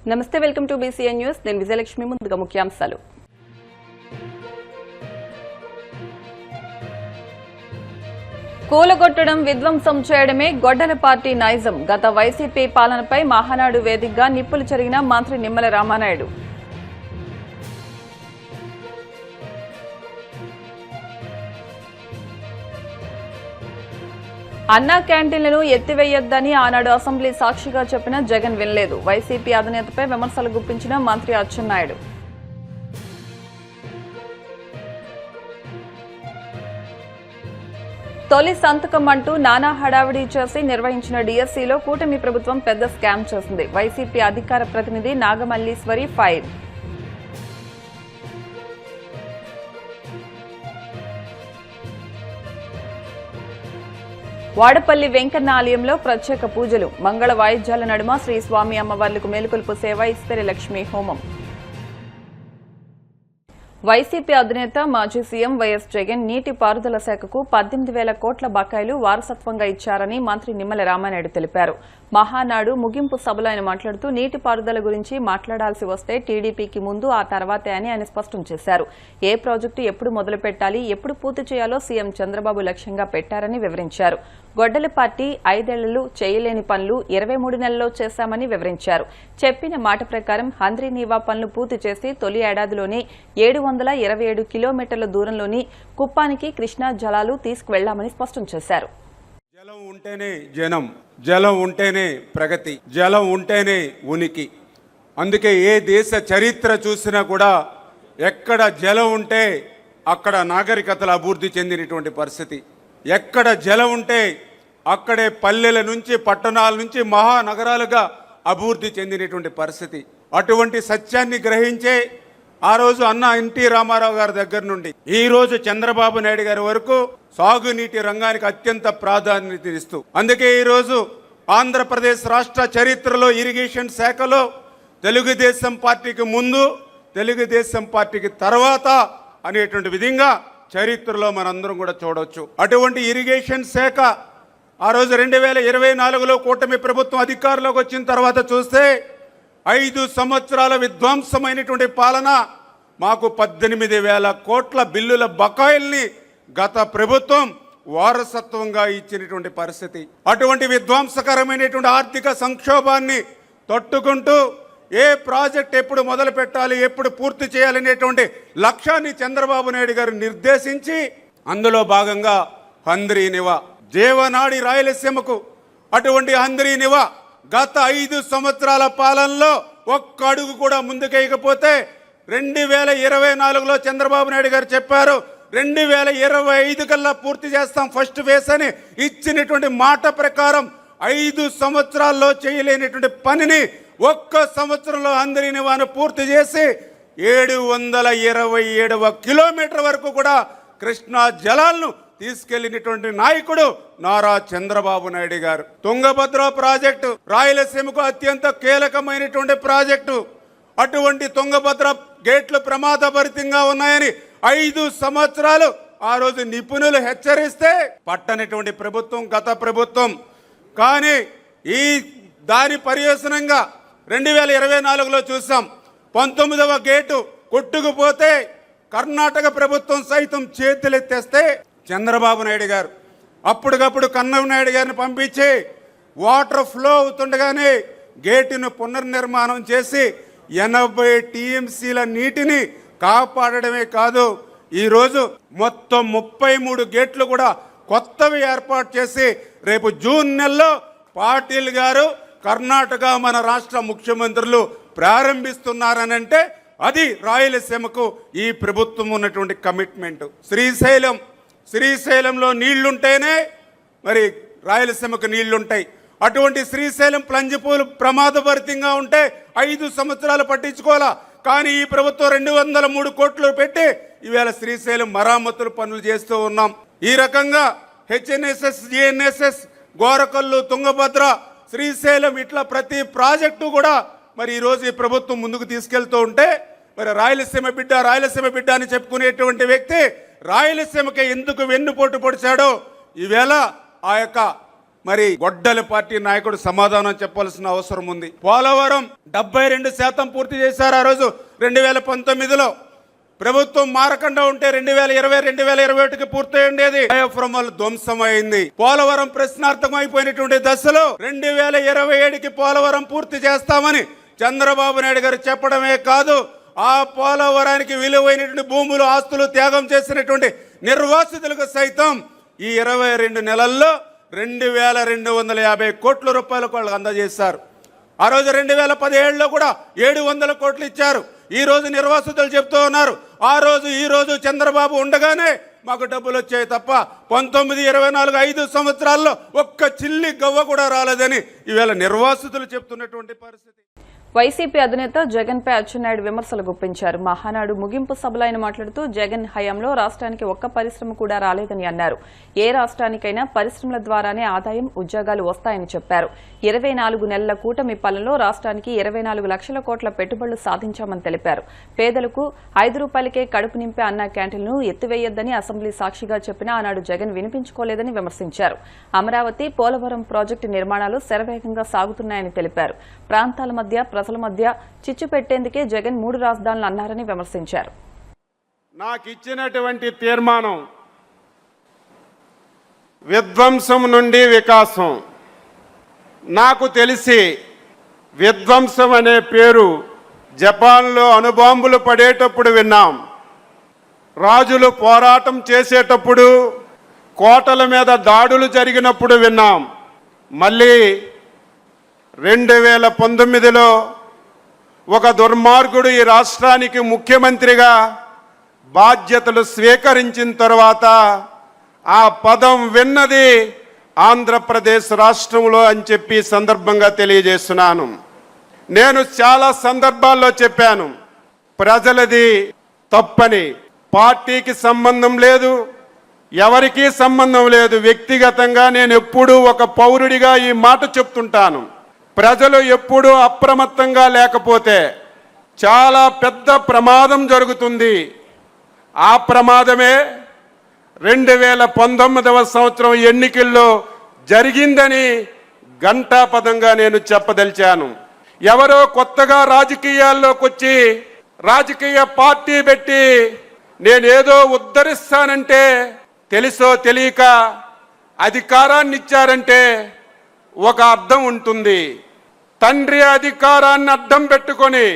నమస్తే, welcome to BCN news. నేను విజయలక్ష్మి. ముందుగా ముఖ్యాంశాలు. కూలగొట్టడం, విధ్వంసం చేయడమే గొడ్డల పార్టీ నైజం. గత వైసీపీ పాలనపై మహానాడు వేదికగా నిప్పులు చెరిగిన మంత్రి నిమ్మల రామానాయుడు. అన్నా క్యాంటీన్లను ఎత్తివేయొద్దని ఆనాడు అసెంబ్లీ సాక్షిగా చెప్పిన జగన్ వినలేదు. వైసీపీ అధినేతపై విమర్శలు గుప్పించిన మంత్రి అచ్చెన్నాయుడు. తొలి సంతకం అంటూ నానా హడావిడి చేసి నిర్వహించిన డీఎస్సీలో కూటమి ప్రభుత్వం పెద్ద స్కామ్ చేసింది. వైసీపీ అధికార ప్రతినిధి నాగమల్లీశ్వరి ఫైర్. వాడపల్లి వెంకన్న ఆలయంలో ప్రత్యేక పూజలు, మంగళ వాయిద్యాల నడుమ శ్రీ స్వామి అమ్మవార్లకు మేలుకొల్పు సేవ, ఇస్తరి లక్ష్మీ హోమం. వైసీపీ అధినేత మాజీ సీఎం వైఎస్ జగన్ నీటిపారుదల శాఖకు 18,000 కోట్ల బకాయిలు వారసత్వంగా ఇచ్చారని మంత్రి నిమ్మల రామానాయుడు తెలిపారు. మహానాడు ముగింపు సభలో ఆయన మాట్లాడుతూ నీటిపారుదల గురించి మాట్లాడాల్సి వస్తే టీడీపీకి ముందు ఆ తర్వాతే అని ఆయన స్పష్టం చేశారు. ఏ ప్రాజెక్టు ఎప్పుడు మొదలు పెట్టాలి, ఎప్పుడు పూర్తి చేయాలో సీఎం చంద్రబాబు లక్ష్యంగా పెట్టారని వివరించారు. గొడ్డలి పార్టీ 5 ఏళ్లలో చేయలేని పనులు 23 నెలల్లో చేశామని వివరించారు. చెప్పిన మాట ప్రకారం హంద్రీ నీవా పనులు పూర్తి చేసి తొలి ఏడాదిలోనే 727 కిలోమీటర్ల దూరంలోని కుప్పానికి కృష్ణా జలాలు తీసుకువెళ్లామని స్పష్టం చేశారు. జలం ఉంటేనే జనం, జలం ఉంటేనే ప్రగతి, జలం ఉంటేనే ఉనికి. అందుకే ఏ దేశ చరిత్ర చూసినా కూడా ఎక్కడ జలం ఉంటే అక్కడ నాగరికతలు అభివృద్ధి చెందినటువంటి పరిస్థితి. ఎక్కడ జలం ఉంటే అక్కడే పల్లెల నుంచి పట్టణాల నుంచి మహానగరాలుగా అభివృద్ధి చెందినటువంటి పరిస్థితి. అటువంటి సత్యాన్ని గ్రహించే ఆ రోజు అన్న ఎన్టీ రామారావు గారి దగ్గర నుండి ఈ రోజు చంద్రబాబు నాయుడు గారి వరకు సాగునీటి రంగానికి అత్యంత ప్రాధాన్యత ఇస్తూ, అందుకే ఈరోజు ఆంధ్రప్రదేశ్ రాష్ట్ర చరిత్రలో ఇరిగేషన్ శాఖలో తెలుగుదేశం పార్టీకి ముందు, తెలుగుదేశం పార్టీకి తర్వాత అనేటువంటి విధంగా చరిత్రలో మనందరం కూడా చూడవచ్చు. అటువంటి ఇరిగేషన్ శాఖ ఆ రోజు 2024లో కూటమి ప్రభుత్వం అధికారంలోకి వచ్చిన తర్వాత చూస్తే 5 సంవత్సరాల విధ్వంసమైనటువంటి పాలన, మాకు 18,000 కోట్ల బిల్లుల బకాయిల్ని గత ప్రభుత్వం వారసత్వంగా ఇచ్చినటువంటి పరిస్థితి. అటువంటి విధ్వంసకరమైనటువంటి ఆర్థిక సంక్షోభాన్ని తట్టుకుంటూ ఏ ప్రాజెక్ట్ ఎప్పుడు మొదలు పెట్టాలి, ఎప్పుడు పూర్తి చేయాలనేటువంటి లక్ష్యాన్ని చంద్రబాబు నాయుడు గారు నిర్దేశించి అందులో భాగంగా హంద్రీ నివా జీవనాడి రాయలసీమకు అటువంటి హంద్రీ నివా గత 5 సంవత్సరాల పాలనలో ఒక్క అడుగు కూడా ముందుకేయకపోతే 2024లో చంద్రబాబు నాయుడు గారు చెప్పారు 2025 కల్లా పూర్తి చేస్తాం ఫస్ట్ ఫేజ్ అని ఇచ్చినటువంటి మాట ప్రకారం 5 సంవత్సరాల్లో చేయలేనటువంటి పనిని ఒక్క సంవత్సరంలో హంద్రీ నివాను పూర్తి చేసి 727 కిలోమీటర్ వరకు కూడా కృష్ణా జలాలను తీసుకెళ్లినటువంటి నాయకుడు నారా చంద్రబాబు నాయుడు గారు. తుంగభద్ర ప్రాజెక్టు రాయలసీమకు అత్యంత కీలకమైనటువంటి ప్రాజెక్టు. అటువంటి తుంగభద్ర గేట్లు ప్రమాదభరితంగా ఉన్నాయని 5 సంవత్సరాలు ఆ రోజు నిపుణులు హెచ్చరిస్తే పట్టనటువంటి ప్రభుత్వం గత ప్రభుత్వం. కానీ ఈ దాని పర్యవసనంగా 2024లో చూసాం. 19వ గేటు కొట్టుకుపోతే కర్ణాటక ప్రభుత్వం సైతం చేతులెత్తేస్తే చంద్రబాబు నాయుడు గారు అప్పటికప్పుడు కన్నమనాయుడు గారిని పంపించి వాటర్ ఫ్లో అవుతుండగానే గేటును పునర్నిర్మాణం చేసి 80 టీఎంసీల నీటిని కాపాడడమే కాదు, ఈరోజు మొత్తం 33 గేట్లు కూడా కొత్తవి ఏర్పాటు చేసి రేపు జూన్ నెలలో పాటిల్ గారు కర్ణాటక మన రాష్ట్ర ముఖ్యమంత్రులు ప్రారంభిస్తున్నారనంటే అది రాయలసీమకు ఈ ప్రభుత్వం ఉన్నటువంటి కమిట్మెంట్. శ్రీశైలంలో నీళ్లుంటేనే మరి రాయలసీమకు నీళ్లుంటాయి. అటువంటి శ్రీశైలం ప్లంజిపూలు ప్రమాదభరితంగా ఉంటే 5 సంవత్సరాలు పట్టించుకోవాలా. కానీ ఈ ప్రభుత్వం 203 కోట్లు పెట్టి ఈవేళ శ్రీశైలం మరామతులు పనులు చేస్తూ ఉన్నాం. ఈ రకంగా హెచ్ఎన్ఎస్ఎస్, జిఎన్ఎస్ఎస్, గోరకల్లు, తుంగభద్ర, శ్రీశైలం ఇట్లా ప్రతి ప్రాజెక్టు కూడా మరి ఈరోజు ఈ ప్రభుత్వం ముందుకు తీసుకెళ్తూ ఉంటే మరి రాయలసీమ బిడ్డ అని చెప్పుకునేటువంటి వ్యక్తి రాయలసీమకి ఎందుకు వెన్నుపోటు పొడిచాడో ఈవేళ ఆ యొక్క మరి గొడ్డల పార్టీ నాయకుడు సమాధానం చెప్పాల్సిన అవసరం ఉంది. పోలవరం 72% పూర్తి చేశారు ఆ రోజు 2019లో. ప్రభుత్వం మారకుండా ఉంటే 2020, 2021కి పూర్తయిండేది. డయాఫ్రమ్ వల్ల ధ్వంసమైంది. పోలవరం ప్రశ్నార్థకం అయిపోయినటువంటి దశలో 2027కి పోలవరం పూర్తి చేస్తామని చంద్రబాబు నాయుడు గారు చెప్పడమే కాదు, ఆ పోలవరానికి విలువైనటువంటి భూములు, ఆస్తులు త్యాగం చేసినటువంటి నిర్వాసితులకు సైతం ఈ 22 నెలల్లో 2250 కోట్ల రూపాయలకు వాళ్ళకి అందజేశారు. ఆ రోజు 2017లో కూడా 700 కోట్లు ఇచ్చారు. ఈ రోజు నిర్వాసితులు చెప్తూ ఉన్నారు, ఆ రోజు ఈ రోజు చంద్రబాబు ఉండగానే మాకు డబ్బులు వచ్చాయి తప్ప 19, 24, 5 సంవత్సరాల్లో ఒక్క చిల్లి గవ్వ కూడా రాలేదని ఈవేళ నిర్వాసితులు చెప్తున్నటువంటి పరిస్థితి. వైసీపీ అధినేత జగన్ పై అచ్చెన్నాయుడు విమర్శలు గుప్పించారు. మహానాడు ముగింపు సభలో ఆయన మాట్లాడుతూ జగన్ హయాంలో రాష్ట్రానికి ఒక్క పరిశ్రమ కూడా రాలేదని అన్నారు. ఏ రాష్ట్రానికైనా పరిశ్రమల ద్వారానే ఆదాయం, ఉద్యోగాలు వస్తాయని చెప్పారు. 24 నెలల కూటమి పాలనలో రాష్ట్రానికి 24 లక్షల కోట్ల పెట్టుబడులు సాధించామని తెలిపారు. పేదలకు 5 రూపాయలకే కడుపు నింపే అన్నా క్యాంటీన్ను ఎత్తివేయొద్దని అసెంబ్లీ సాక్షిగా చెప్పినా ఆనాడు జగన్ వినిపించుకోలేదని విమర్శించారు. అమరావతి, పోలవరం ప్రాజెక్టు నిర్మాణాలు శరవేగంగా సాగుతున్నాయని తెలిపారు. ప్రాంతాల మధ్య, ప్రజల మధ్య చిచ్చు పెట్టేందుకే జగన్ 3 రాజధానులు అన్నారని విమర్శించారు. నాకు ఇచ్చినటువంటి తీర్మానం విధ్వంసం నుండి వికాసం. నాకు తెలిసి విధ్వంసం అనే పేరు జపాన్లో అణుబాంబులు పడేటప్పుడు విన్నాం. రాజులు పోరాటం చేసేటప్పుడు, కోటల మీద దాడులు జరిగినప్పుడు విన్నాం. మళ్ళీ 2019లో ఒక దుర్మార్గుడు ఈ రాష్ట్రానికి ముఖ్యమంత్రిగా బాధ్యతలు స్వీకరించిన తర్వాత ఆ పదం విన్నది ఆంధ్రప్రదేశ్ రాష్ట్రంలో అని చెప్పి సందర్భంగా తెలియజేస్తున్నాను. నేను చాలా సందర్భాల్లో చెప్పాను, ప్రజలది తప్పని. పార్టీకి సంబంధం లేదు, ఎవరికీ సంబంధం లేదు. వ్యక్తిగతంగా నేను ఎప్పుడూ ఒక పౌరుడిగా ఈ మాట చెప్తుంటాను. ప్రజలు ఎప్పుడూ అప్రమత్తంగా లేకపోతే చాలా పెద్ద ప్రమాదం జరుగుతుంది. ఆ ప్రమాదమే 2019వ సంవత్సరం ఎన్నికల్లో జరిగిందని ఘంటాపదంగా నేను చెప్పదలిచాను. ఎవరో కొత్తగా రాజకీయాల్లోకి వచ్చి రాజకీయ పార్టీ పెట్టి నేనేదో ఉద్ధరిస్తానంటే, తెలుసో తెలియక అధికారాన్ని ఇచ్చారంటే ఒక అర్థం ఉంటుంది. తండ్రి అధికారాన్ని అడ్డం పెట్టుకొని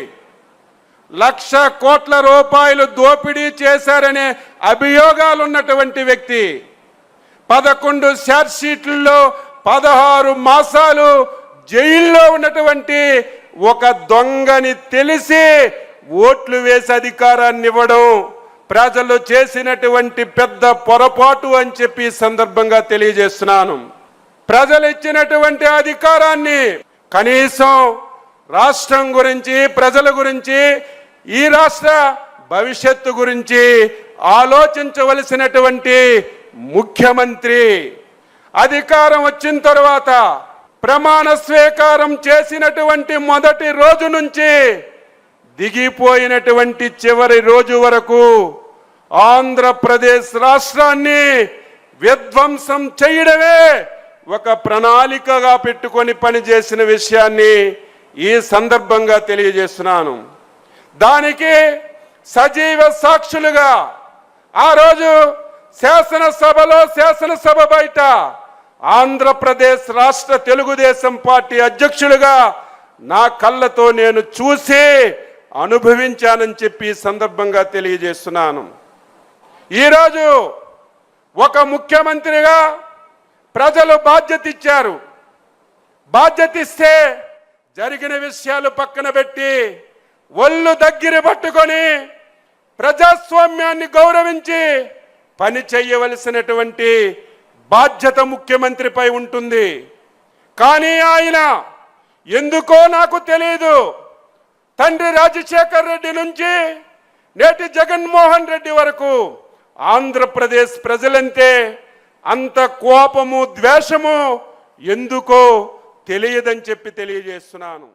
1,00,000 కోట్ల రూపాయలు దోపిడీ చేశారనే అభియోగాలు ఉన్నటువంటి వ్యక్తి 11 ఛార్జ్ షీట్లలో 16 మాసాలు జైల్లో ఉన్నటువంటి ఒక దొంగని తెలిసి ఓట్లు వేసి అధికారాన్ని ఇవ్వడం ప్రజలు చేసినటువంటి పెద్ద పొరపాటు అని చెప్పి సందర్భంగా తెలియజేస్తున్నాను. ప్రజలు ఇచ్చినటువంటి అధికారాన్ని కనీసం రాష్ట్రం గురించి, ప్రజల గురించి, ఈ రాష్ట్ర భవిష్యత్తు గురించి ఆలోచించవలసినటువంటి ముఖ్యమంత్రి అధికారం వచ్చిన తర్వాత ప్రమాణ స్వీకారం చేసినటువంటి మొదటి రోజు నుంచి దిగిపోయినటువంటి చివరి రోజు వరకు ఆంధ్రప్రదేశ్ రాష్ట్రాన్ని విధ్వంసం చేయడమే ఒక ప్రణాళికగా పెట్టుకొని పనిచేసిన విషయాన్ని ఈ సందర్భంగా తెలియజేస్తున్నాను. దానికి సజీవ సాక్షులుగా ఆ రోజు శాసనసభలో, శాసనసభ బయట ఆంధ్రప్రదేశ్ రాష్ట్ర తెలుగుదేశం పార్టీ అధ్యక్షులుగా నా కళ్ళతో నేను చూసి అనుభవించానని చెప్పి సందర్భంగా తెలియజేస్తున్నాను. ఈరోజు ఒక ముఖ్యమంత్రిగా ప్రజలు బాధ్యత ఇచ్చారు. బాధ్యత ఇస్తే జరిగిన విషయాలు పక్కన పెట్టి ఒళ్ళు దగ్గర పట్టుకొని ప్రజాస్వామ్యాన్ని గౌరవించి పని చేయవలసినటువంటి బాధ్యత ముఖ్యమంత్రిపై ఉంటుంది. కానీ ఆయన ఎందుకో నాకు తెలియదు, తండ్రి రాజశేఖర్ రెడ్డి నుంచి నేటి జగన్మోహన్ రెడ్డి వరకు ఆంధ్రప్రదేశ్ ప్రజలంటే అంత కోపము, ద్వేషము ఎందుకో తెలియదని చెప్పి తెలియజేస్తున్నాను.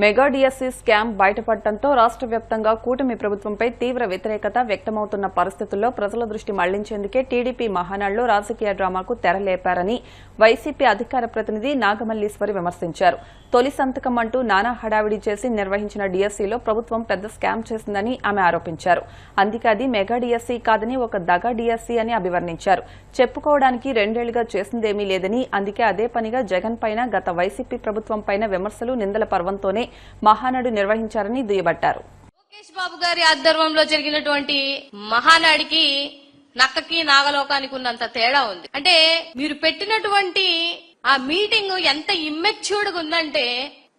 మెగా డిఎస్సీ స్కామ్ బయటపడటంతో రాష్ట్ర వ్యాప్తంగా కూటమి ప్రభుత్వంపై తీవ్ర వ్యతిరేకత వ్యక్తమవుతున్న పరిస్థితుల్లో ప్రజల దృష్టి మళ్లించేందుకే టీడీపీ మహానాడులో రాజకీయ డ్రామాకు తెరలేపారని వైసీపీ అధికార ప్రతినిధి నాగమల్లీశ్వరి విమర్శించారు. తొలి సంతకం అంటూ నానా హడావిడి చేసి నిర్వహించిన డిఎస్సీలో ప్రభుత్వం పెద్ద స్కామ్ చేసిందని ఆమె ఆరోపించారు. అందుకే అది మెగా డిఎస్సీ కాదని ఒక దగా డిఎస్సీ అని అభివర్ణించారు. చెప్పుకోవడానికి 2 ఏళ్లుగా చేసిందేమీ లేదని, అందుకే అదే పనిగా జగన్ పైన గత వైసీపీ ప్రభుత్వం పైన విమర్శలు నిందల పర్వంతోనే మహానాడు నిర్వహించారని దుయ్యబట్టారు. లోకేష్ బాబు గారి ఆధ్వర్యంలో జరిగినటువంటి మహానాడికి నక్కకి నాగలోకానికి ఉన్నంత తేడా ఉంది. అంటే మీరు పెట్టినటువంటి ఆ మీటింగ్ ఎంత ఇమ్మెచ్యూర్డ్ గా ఉందంటే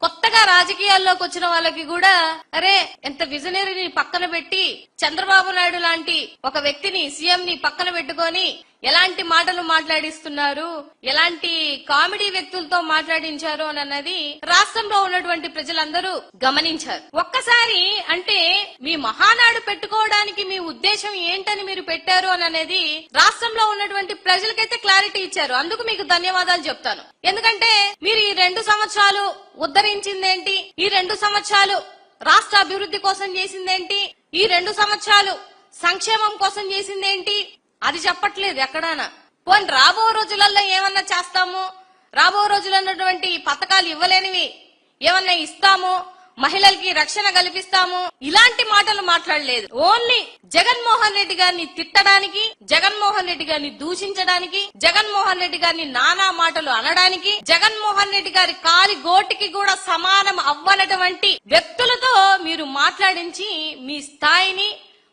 కొత్తగా రాజకీయాల్లోకి వచ్చిన వాళ్ళకి కూడా అరే ఎంత విజనరీని పక్కన పెట్టి చంద్రబాబు నాయుడు లాంటి ఒక వ్యక్తిని సీఎం ని పక్కన పెట్టుకొని ఎలాంటి మాటలు మాట్లాడిస్తున్నారు, ఎలాంటి కామెడీ వ్యక్తులతో మాట్లాడించారు అన్నది రాష్ట్రంలో ఉన్నటువంటి ప్రజలందరూ గమనించారు. ఒక్కసారి అంటే మీ మహానాడు పెట్టుకోవడానికి మీ ఉద్దేశం ఏంటని మీరు పెట్టారు అనేది రాష్ట్రంలో ఉన్నటువంటి ప్రజలకైతే క్లారిటీ ఇచ్చారు. అందుకు మీకు ధన్యవాదాలు చెప్తాను. ఎందుకంటే మీరు ఈ 2 సంవత్సరాలు ఉద్ధరించిందేంటి, ఈ 2 సంవత్సరాలు రాష్ట్ర అభివృద్ధి కోసం చేసిందేంటి, ఈ 2 సంవత్సరాలు సంక్షేమం కోసం చేసిందేంటి అది చెప్పట్లేదు ఎక్కడానా. పోనీ రాబో రోజులలో ఏమన్నా చేస్తాము, రాబో రోజులు అన్నటువంటి పథకాలు ఇవ్వలేనివి ఏమన్నా ఇస్తాము, మహిళలకి రక్షణ కల్పిస్తాము, ఇలాంటి మాటలు మాట్లాడలేదు. ఓన్లీ జగన్మోహన్ రెడ్డి గారిని తిట్టడానికి, జగన్మోహన్ రెడ్డి గారిని దూషించడానికి, జగన్మోహన్ రెడ్డి గారిని నానా మాటలు అనడానికి, జగన్మోహన్ రెడ్డి గారి కాలి గోటికి కూడా సమానం అవ్వనటువంటి వ్యక్తులతో మీరు మాట్లాడించి మీ స్థాయిని,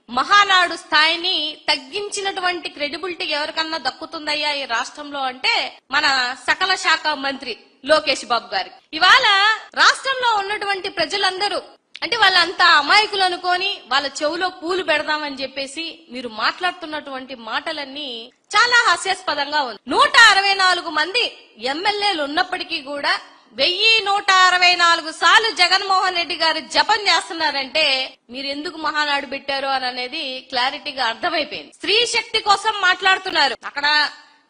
మహానాడు స్థాయిని తగ్గించినటువంటి క్రెడిబిలిటీ ఎవరికన్నా దక్కుతుందయ్యా ఈ రాష్ట్రంలో అంటే మన సకల శాఖ మంత్రి లోకేష్ బాబు గారికి. ఇవాళ రాష్ట్రంలో ఉన్నటువంటి ప్రజలందరూ అంటే వాళ్ళంతా అమాయకులు అనుకొని వాళ్ళ చెవులో పూలు పెడదామని చెప్పేసి మీరు మాట్లాడుతున్నటువంటి మాటలన్నీ చాలా హాస్యాస్పదంగా ఉంది. 164 మంది ఎమ్మెల్యేలు ఉన్నప్పటికీ కూడా 1164 సార్లు జగన్మోహన్ రెడ్డి గారు జపం చేస్తున్నారంటే మీరు ఎందుకు మహానాడు పెట్టారు అనేది క్లారిటీగా అర్థమైపోయింది. స్త్రీ శక్తి కోసం మాట్లాడుతున్నారు. అక్కడ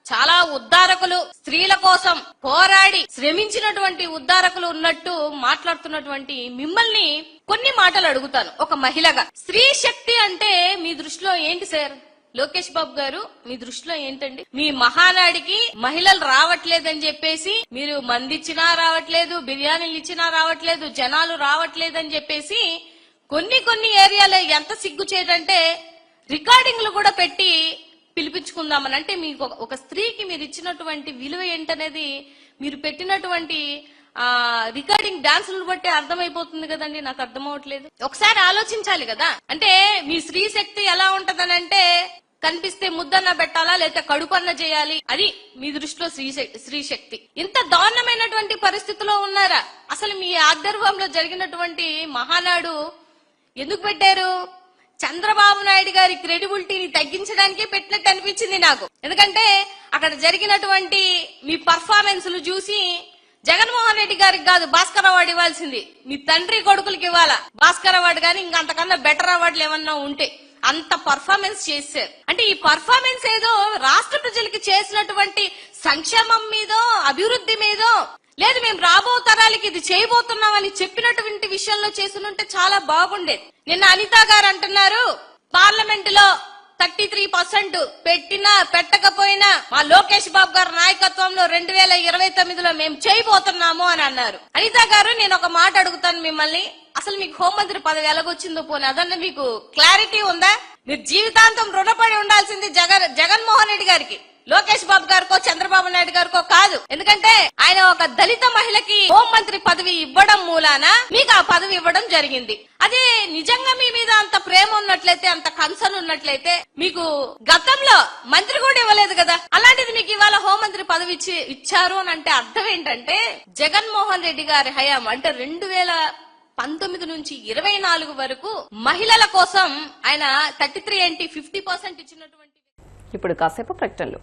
చాలా ఉద్ధారకులు, స్త్రీల కోసం పోరాడి శ్రమించినటువంటి ఉద్ధారకులు ఉన్నట్టు మాట్లాడుతున్నటువంటి మిమ్మల్ని కొన్ని మాటలు అడుగుతాను ఒక మహిళగా. స్త్రీ శక్తి అంటే మీ దృష్టిలో ఏంటి సార్? లోకేష్ బాబు గారు మీ దృష్టిలో ఏంటండి? మీ మహానాడికి మహిళలు రావట్లేదని చెప్పేసి మీరు మందిచ్చినా రావట్లేదు, బిర్యానీలు ఇచ్చినా రావట్లేదు, జనాలు రావట్లేదని చెప్పేసి కొన్ని ఏరియాలో ఎంత సిగ్గు చేయడంటే రికార్డింగ్లు కూడా పెట్టి పిలిపించుకుందామని. అంటే మీకు ఒక స్త్రీకి మీరు ఇచ్చినటువంటి విలువ ఏంటనేది మీరు పెట్టినటువంటి రికార్డింగ్ డాన్సులను బట్టి అర్థమైపోతుంది కదండి. నాకు అర్థం అవట్లేదు. ఒకసారి ఆలోచించాలి కదా. అంటే మీ స్త్రీ శక్తి ఎలా ఉంటదనంటే కనిపిస్తే ముద్దన్న పెట్టాలా లేకపోతే కడుపన్న చేయాలి, అది మీ దృష్టిలో స్త్రీ శక్తి. ఇంత దారుణమైనటువంటి పరిస్థితిలో ఉన్నారా? అసలు మీ ఆధ్వర్యంలో జరిగినటువంటి మహానాడు ఎందుకు పెట్టారు? చంద్రబాబు నాయుడు గారి క్రెడిబిలిటీని తగ్గించడానికే పెట్టినట్టు అనిపించింది నాకు. ఎందుకంటే అక్కడ జరిగినటువంటి మీ పర్ఫార్మెన్స్లు చూసి జగన్మోహన్ రెడ్డి గారికి కాదు భాస్కర్ అవార్డు ఇవ్వాల్సింది మీ తండ్రి కొడుకులకి ఇవ్వాలా భాస్కర్ అవార్డు. కానీ ఇంకంతకన్నా బెటర్ అవార్డులు ఏమన్నా ఉంటే అంత పర్ఫార్మెన్స్ చేశారు. అంటే ఈ పర్ఫార్మెన్స్ ఏదో రాష్ట్ర ప్రజలకి చేసినటువంటి సంక్షేమం మీదో అభివృద్ధి మీదో లేదు, మేము రాబో తరాలకి ఇది చేయబోతున్నామని చెప్పినటువంటి విషయంలో చేసినుంటే చాలా బాగుండేది. నిన్న అనిత గారు అంటున్నారు పార్లమెంట్ లో 33% పెట్టినా పెట్టకపోయినా మా లోకేష్ బాబు గారి నాయకత్వంలో 2029లో మేము చేయబోతున్నాము అని అన్నారు. అనిత గారు నేను ఒక మాట అడుగుతాను మిమ్మల్ని, అసలు మీకు హోంమంత్రి పదవి ఎలాగొచ్చిందో పోనీ అదన్న మీకు క్లారిటీ ఉందా? మీరు జీవితాంతం రుణపడి ఉండాల్సింది జగన్మోహన్ రెడ్డి గారికి, లోకేష్ బాబు గారికో చంద్రబాబు నాయుడు గారికో కాదు. ఎందుకంటే ఆయన ఒక దళిత మహిళకి హోంమంత్రి పదవి ఇవ్వడం మూలాన మీకు ఆ పదవి ఇవ్వడం జరిగింది. అదే నిజంగా మీ మీద అంత ప్రేమ ఉన్నట్లయితే, అంత కన్సర్న్ ఉన్నట్లయితే మీకు గతంలో మంత్రి కూడా ఇవ్వలేదు కదా. అలాంటిది మీకు ఇవాళ హోంమంత్రి పదవి ఇచ్చారు అని అంటే అర్థం ఏంటంటే జగన్మోహన్ రెడ్డి గారి హయాం అంటే 2019 నుంచి 24 వరకు మహిళల కోసం ఆయన 33 50% ఇచ్చినటువంటి. ఇప్పుడు కాసేపు ప్రకటనలు.